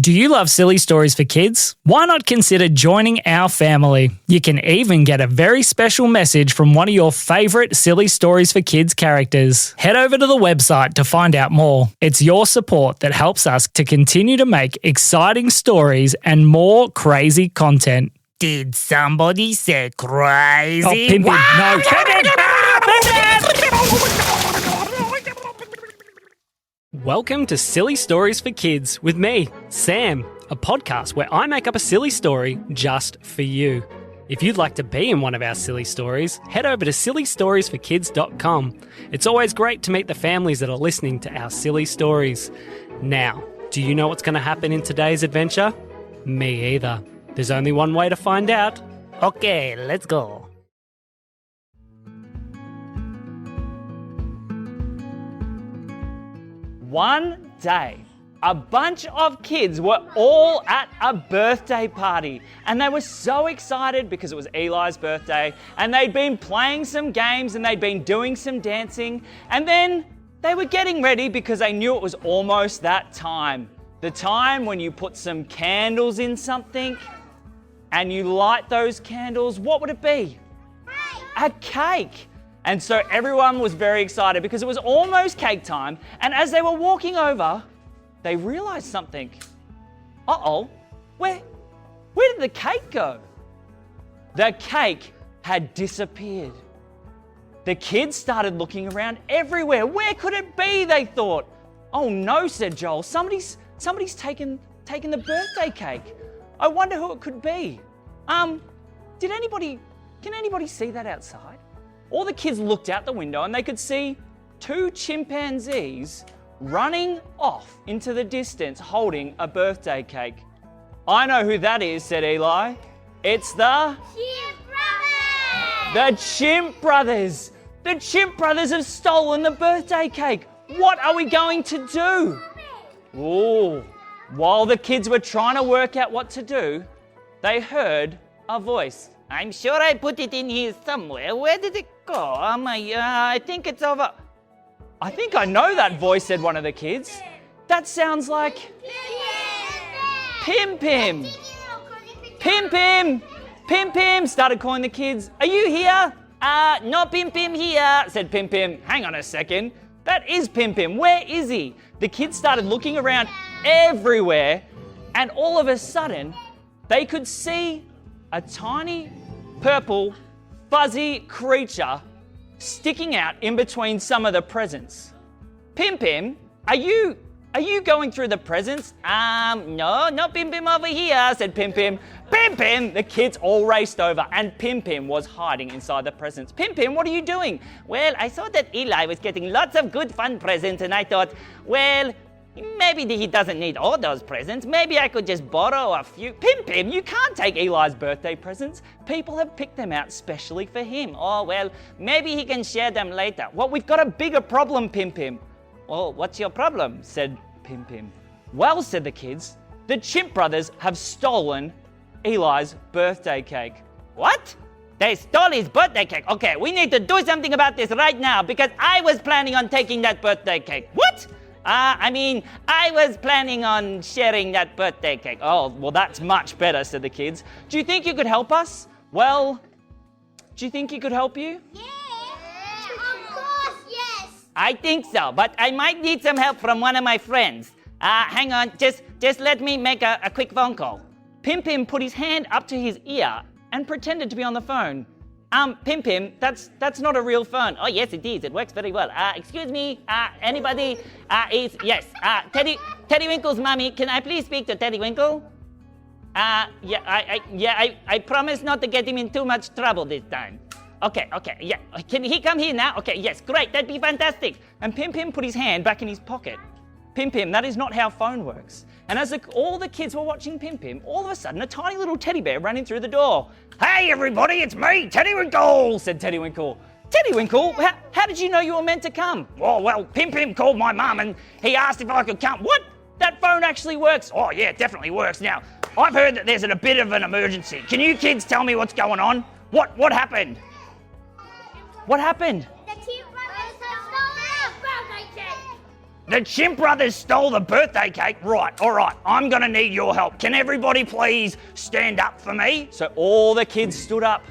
Do you love silly stories for kids? Why not consider joining our family? You can even get a very special message from one of your favourite Silly Stories for Kids characters. Head over to the website to find out more. It's your support that helps us to continue to make exciting stories and more crazy content. Did somebody say crazy? Oh, Pimpin, no. Welcome to Silly Stories for Kids with me, Sam, a podcast where I make up a silly story just for you. If you'd like to be in one of our silly stories, head over to sillystoriesforkids.com. It's always great to meet the families that are listening to our silly stories. Now, do you know what's going to happen in today's adventure? Me either. There's only one way to find out. Okay, let's go. One day, a bunch of kids were all at a birthday party and they were so excited because it was Eli's birthday and they'd been playing some games and they'd been doing some dancing, and then they were getting ready because they knew it was almost that time. The time when you put some candles in something and you light those candles. What would it be? A cake. And so everyone was very excited because it was almost cake time, and as they were walking over, they realized something. Uh-oh, where did the cake go? The cake had disappeared. The kids started looking around everywhere. Where could it be, they thought. Oh no, said Joel, somebody's taken the birthday cake. I wonder who it could be. Can anybody see that outside? All the kids looked out the window and they could see two chimpanzees running off into the distance holding a birthday cake. I know who that is, said Eli. It's the Chimp Brothers! The Chimp Brothers! The Chimp Brothers have stolen the birthday cake. What are we going to do? Ooh, while the kids were trying to work out what to do, they heard a voice. I'm sure I put it in here somewhere. Where did it go? I think it's over. I think I know that voice, said one of the kids. That sounds like Pim Pim. Pim Pim! Pim Pim! Started calling the kids. Are you here? No Pim Pim here, Said Pim Pim. Hang on a second. That is Pim Pim. Where is he? The kids started looking around everywhere, and all of a sudden, they could see a tiny, purple, fuzzy creature sticking out in between some of the presents. Pim Pim, are you going through the presents? No Pim Pim over here, Said Pim Pim. Pim Pim! The kids all raced over and Pim Pim was hiding inside the presents. Pim Pim, what are you doing? Well, I saw that Eli was getting lots of good fun presents and I thought, well, maybe he doesn't need all those presents. Maybe I could just borrow a few. Pim Pim, you can't take Eli's birthday presents. People have picked them out specially for him. Oh, well, maybe he can share them later. Well, we've got a bigger problem, Pim Pim. Oh, what's your problem? Said Pim Pim. Well, said the kids, the Chimp Brothers have stolen Eli's birthday cake. What? They stole his birthday cake. Okay, we need to do something about this right now because I was planning on taking that birthday cake. What? I was planning on sharing that birthday cake. Oh, well, that's much better, said the kids. Do you think you could help us? Well, do you think he could help you? Yeah, of course, yes. I think so, but I might need some help from one of my friends. Hang on, just let me make a quick phone call. Pim Pim put his hand up to his ear and pretended to be on the phone. Pim Pim, that's not a real phone. Oh, yes, it is. It works very well. Excuse me, anybody? Yes, Teddy Winkle's mommy. Can I please speak to Teddy Winkle? I promise not to get him in too much trouble this time. Okay, yeah. Can he come here now? Okay, yes, great. That'd be fantastic. And Pim Pim put his hand back in his pocket. Pim Pim, that is not how phone works. And as all the kids were watching Pim Pim, all of a sudden a tiny little teddy bear ran in through the door. Hey everybody, it's me, Teddy Winkle, said Teddy Winkle. Teddy Winkle, how did you know you were meant to come? Oh, well, Pim Pim called my mum and he asked if I could come. What? That phone actually works? Oh yeah, it definitely works. Now, I've heard that there's a bit of an emergency. Can you kids tell me what's going on? What happened? What happened? The Chimp Brothers have stolen our birthday cake. The Chimp Brothers stole the birthday cake. Right, all right, I'm gonna need your help. Can everybody please stand up for me? So all the kids stood up.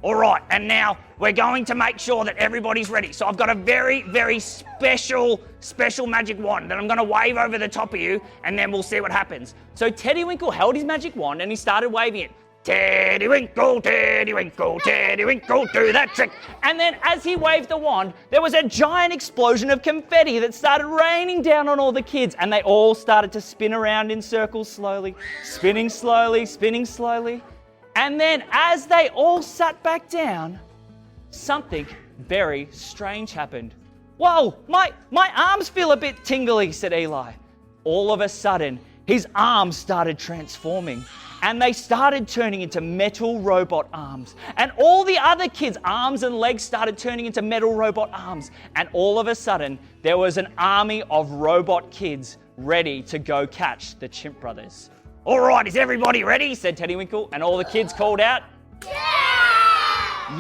All right, and now we're going to make sure that everybody's ready. So I've got a very, very special magic wand that I'm gonna wave over the top of you, and then we'll see what happens. So Teddy Winkle held his magic wand and he started waving it. Teddy Winkle, Teddy Winkle, Teddy Winkle, do that trick. And then as he waved the wand, there was a giant explosion of confetti that started raining down on all the kids, and they all started to spin around in circles slowly, spinning slowly, spinning slowly. And then as they all sat back down, something very strange happened. Whoa, my arms feel a bit tingly, said Eli. All of a sudden, his arms started transforming, and they started turning into metal robot arms. And all the other kids' arms and legs started turning into metal robot arms. And all of a sudden, there was an army of robot kids ready to go catch the Chimp Brothers. All right, is everybody ready? Said Teddy Winkle, and all the kids called out,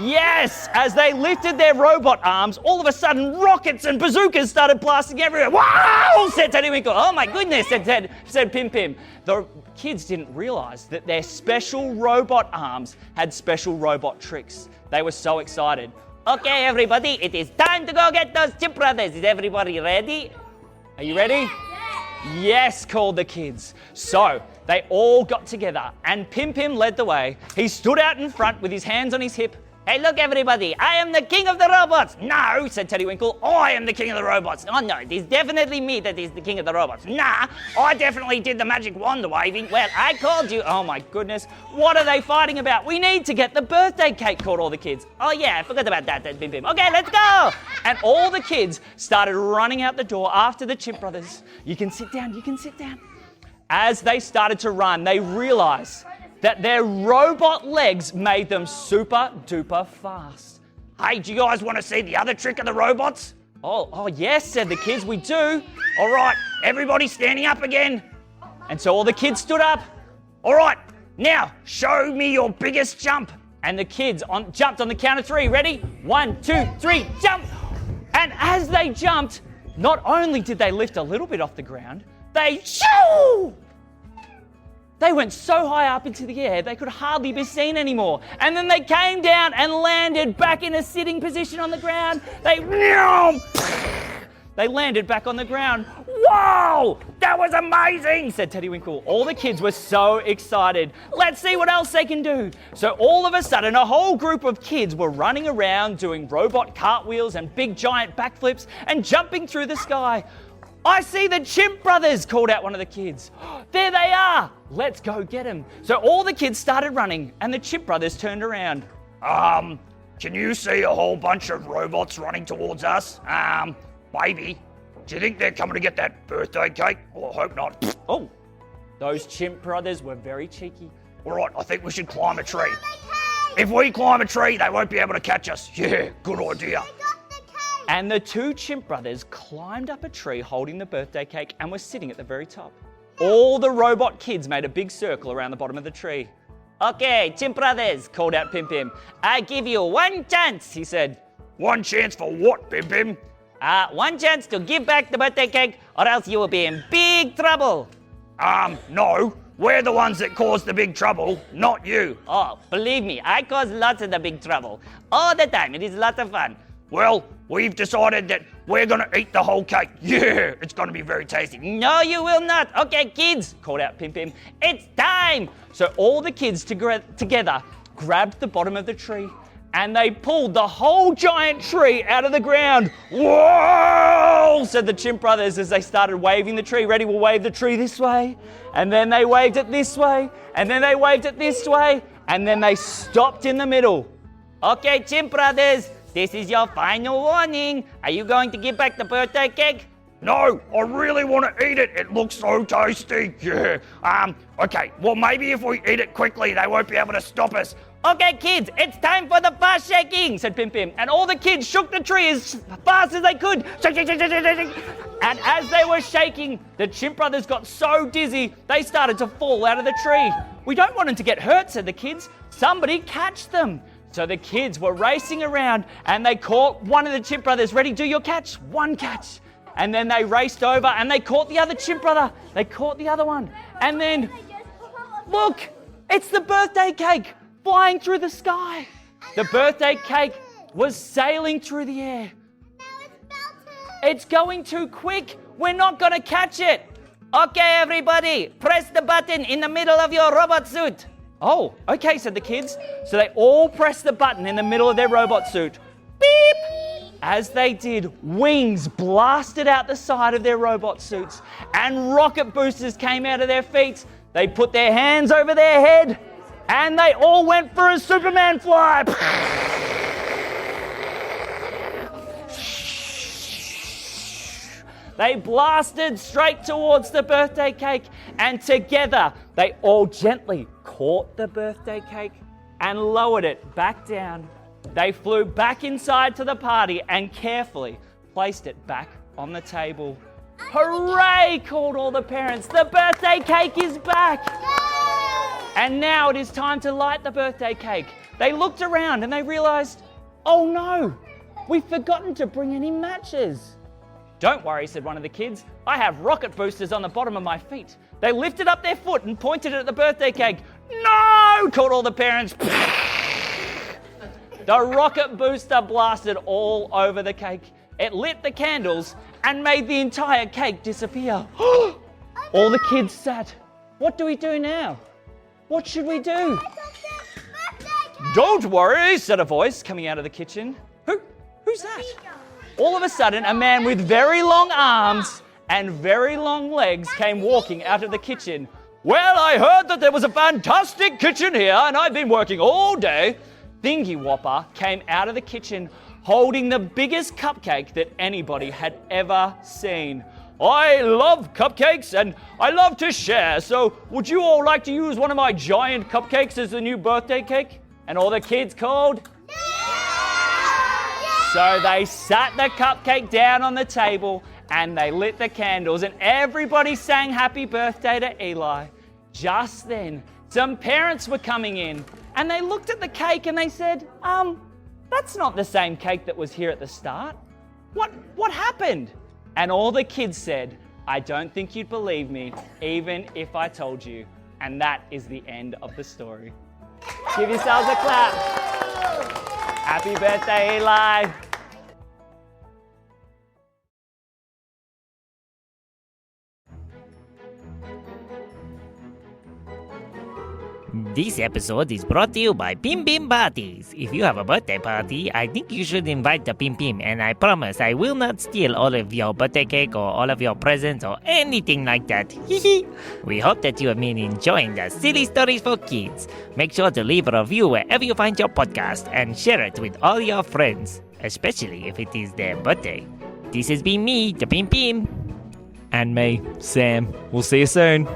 yes! As they lifted their robot arms, all of a sudden rockets and bazookas started blasting everywhere. Wow! Said Teddy Winkle. Oh my goodness, said Pim Pim. The kids didn't realise that their special robot arms had special robot tricks. They were so excited. Okay, everybody, it is time to go get those Chimp Brothers. Is everybody ready? Are you ready? Yes, called the kids. So they all got together and Pim Pim led the way. He stood out in front with his hands on his hip. Hey, look, everybody, I am the king of the robots. No, said Teddy Winkle, I am the king of the robots. Oh, no, it is definitely me that is the king of the robots. Nah, I definitely did the magic wand waving. Well, I called you. Oh, my goodness. What are they fighting about? We need to get the birthday cake, called all the kids. Oh, yeah, I forgot about that, Pim Pim. Okay, let's go. And all the kids started running out the door after the Chimp Brothers. You can sit down, you can sit down. As they started to run, they realised that their robot legs made them super duper fast. Hey, do you guys want to see the other trick of the robots? Oh yes, said the kids, we do. All right, everybody standing up again. And so all the kids stood up. All right, now show me your biggest jump. And the kids jumped on the count of 3. Ready? 1, 2, 3, jump! And as they jumped, not only did they lift a little bit off the ground, they shoo! They went so high up into the air, they could hardly be seen anymore. And then they came down and landed back in a sitting position on the ground. They landed back on the ground. Whoa! That was amazing, said Teddy Winkle. All the kids were so excited. Let's see what else they can do. So all of a sudden, a whole group of kids were running around doing robot cartwheels and big giant backflips and jumping through the sky. I see the Chimp Brothers, called out one of the kids. There they are. Let's go get them. So all the kids started running and the Chimp Brothers turned around. Can you see a whole bunch of robots running towards us? Maybe. Do you think they're coming to get that birthday cake? Well, I hope not. Oh, those Chimp Brothers were very cheeky. All right, I think we should climb a tree. If we climb a tree, they won't be able to catch us. Yeah, good idea. And the 2 Chimp Brothers climbed up a tree holding the birthday cake and were sitting at the very top. All the robot kids made a big circle around the bottom of the tree. Okay, Chimp Brothers, called out Pim Pim. I give you one chance, he said. One chance for what, Pim Pim? One chance to give back the birthday cake or else you will be in big trouble. No. We're the ones that caused the big trouble, not you. Oh, believe me, I cause lots of the big trouble. All the time, it is lots of fun. Well, we've decided that we're going to eat the whole cake. Yeah, it's going to be very tasty. No, you will not. Okay, kids, called out Pim Pim, it's time. So all the kids together grabbed the bottom of the tree and they pulled the whole giant tree out of the ground. Whoa, said the Chimp Brothers as they started waving the tree. Ready, we'll wave the tree this way. And then they waved it this way. And then they waved it this way. And then they stopped in the middle. Okay, Chimp Brothers, this is your final warning. Are you going to give back the birthday cake? No, I really want to eat it. It looks so tasty. Yeah. Okay, well, maybe if we eat it quickly, they won't be able to stop us. Okay, kids, it's time for the fast shaking, said Pim Pim. And all the kids shook the tree as fast as they could. Shake, shake, shake, shake, shake, shake. And as they were shaking, the Chimp Brothers got so dizzy, they started to fall out of the tree. We don't want them to get hurt, said the kids. Somebody catch them. So the kids were racing around and they caught one of the Chimp Brothers. Ready, do your catch. One catch. And then they raced over and they caught the other chimp brother. They caught the other one. And then, look, it's the birthday cake flying through the sky. The birthday cake was sailing through the air. It's going too quick. We're not going to catch it. Okay, everybody, press the button in the middle of your robot suit. Oh, okay, said the kids. So they all pressed the button in the middle of their robot suit. Beep! As they did, wings blasted out the side of their robot suits and rocket boosters came out of their feet. They put their hands over their head and they all went for a Superman fly. They blasted straight towards the birthday cake and together they all gently caught the birthday cake and lowered it back down. They flew back inside to the party and carefully placed it back on the table. Hooray! Called all the parents. The birthday cake is back! And now it is time to light the birthday cake. They looked around and they realized, oh no, we've forgotten to bring any matches. Don't worry, said one of the kids. I have rocket boosters on the bottom of my feet. They lifted up their foot and pointed it at the birthday cake. No! Called all the parents. The rocket booster blasted all over the cake. It lit the candles and made the entire cake disappear. All the kids sat. What do we do now? What should we do? Don't worry, said a voice coming out of the kitchen. Who's that? All of a sudden, a man with very long arms and very long legs came walking out of the kitchen. Well, I heard that there was a fantastic kitchen here and I've been working all day. Thingy Whopper came out of the kitchen holding the biggest cupcake that anybody had ever seen. I love cupcakes and I love to share, so would you all like to use one of my giant cupcakes as the new birthday cake? And all the kids called? So they sat the cupcake down on the table and they lit the candles and everybody sang happy birthday to Eli. Just then, some parents were coming in and they looked at the cake and they said, that's not the same cake that was here at the start. What happened? And all the kids said, I don't think you'd believe me, even if I told you. And that is the end of the story. Give yourselves a clap. Happy birthday, Eli. This episode is brought to you by Pim Pim Parties. If you have a birthday party, I think you should invite the Pim Pim, and I promise I will not steal all of your birthday cake or all of your presents or anything like that. We hope that you have been enjoying the Silly Stories for Kids. Make sure to leave a review wherever you find your podcast and share it with all your friends, especially if it is their birthday. This has been me, the Pim Pim. And me, Sam. We'll see you soon.